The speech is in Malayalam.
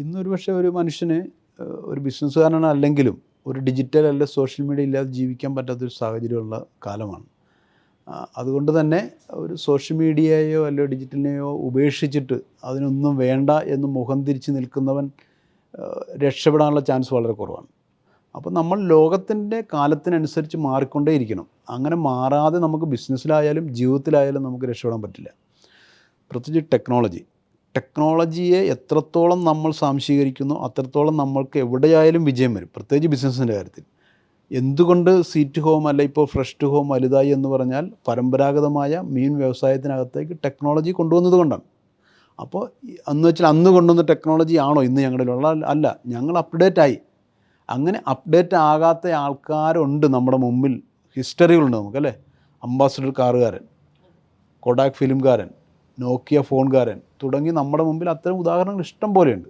ഇന്നൊരു പക്ഷേ ഒരു മനുഷ്യന് ഒരു ബിസിനസ്സുകാരനാണ് അല്ലെങ്കിലും ഒരു ഡിജിറ്റൽ അല്ല സോഷ്യൽ മീഡിയ ഇല്ലാതെ ജീവിക്കാൻ പറ്റാത്തൊരു സാഹചര്യമുള്ള കാലമാണ്. അതുകൊണ്ട് തന്നെ ഒരു സോഷ്യൽ മീഡിയയെയോ അല്ലോ ഡിജിറ്റലിനെയോ ഉപേക്ഷിച്ചിട്ട് അതിനൊന്നും വേണ്ട എന്ന് മുഖം തിരിച്ച് നിൽക്കുന്നവൻ രക്ഷപ്പെടാനുള്ള ചാൻസ് വളരെ കുറവാണ്. അപ്പോൾ നമ്മൾ ലോകത്തിൻ്റെ കാലത്തിനനുസരിച്ച് മാറിക്കൊണ്ടേയിരിക്കണം. അങ്ങനെ മാറാതെ നമുക്ക് ബിസിനസ്സിലായാലും ജീവിതത്തിലായാലും നമുക്ക് രക്ഷപ്പെടാൻ പറ്റില്ല. പ്രത്യേകിച്ച് ടെക്നോളജിയെ എത്രത്തോളം നമ്മൾ സ്വാംശീകരിക്കുന്നോ അത്രത്തോളം നമ്മൾക്ക് എവിടെയായാലും വിജയം വരും. പ്രത്യേകിച്ച് ബിസിനസ്സിൻ്റെ കാര്യത്തിൽ. എന്തുകൊണ്ട് സീറ്റ് ഹോം അല്ല ഇപ്പോൾ ഫ്രഷ് ടു ഹോം വലുതായി എന്ന് പറഞ്ഞാൽ പരമ്പരാഗതമായ മീൻ വ്യവസായത്തിനകത്തേക്ക് ടെക്നോളജി കൊണ്ടുവന്നത് കൊണ്ടാണ്. അപ്പോൾ അന്ന് വെച്ചാൽ അന്ന് കൊണ്ടുവന്ന ടെക്നോളജി ആണോ ഇന്ന് ഞങ്ങളിലുള്ള? അല്ല, ഞങ്ങൾ അപ്ഡേറ്റായി. അങ്ങനെ അപ്ഡേറ്റ് ആകാത്ത ആൾക്കാരുണ്ട് നമ്മുടെ മുമ്പിൽ. ഹിസ്റ്ററികളുണ്ട് നമുക്കല്ലേ. അംബാസഡർ കാറുകാരൻ, കൊഡാക് ഫിലിംകാരൻ, നോക്കിയ ഫോൺകാരൻ തുടങ്ങി നമ്മുടെ മുമ്പിൽ അത്തരം ഉദാഹരണങ്ങൾ ഇഷ്ടം പോലെയുണ്ട്.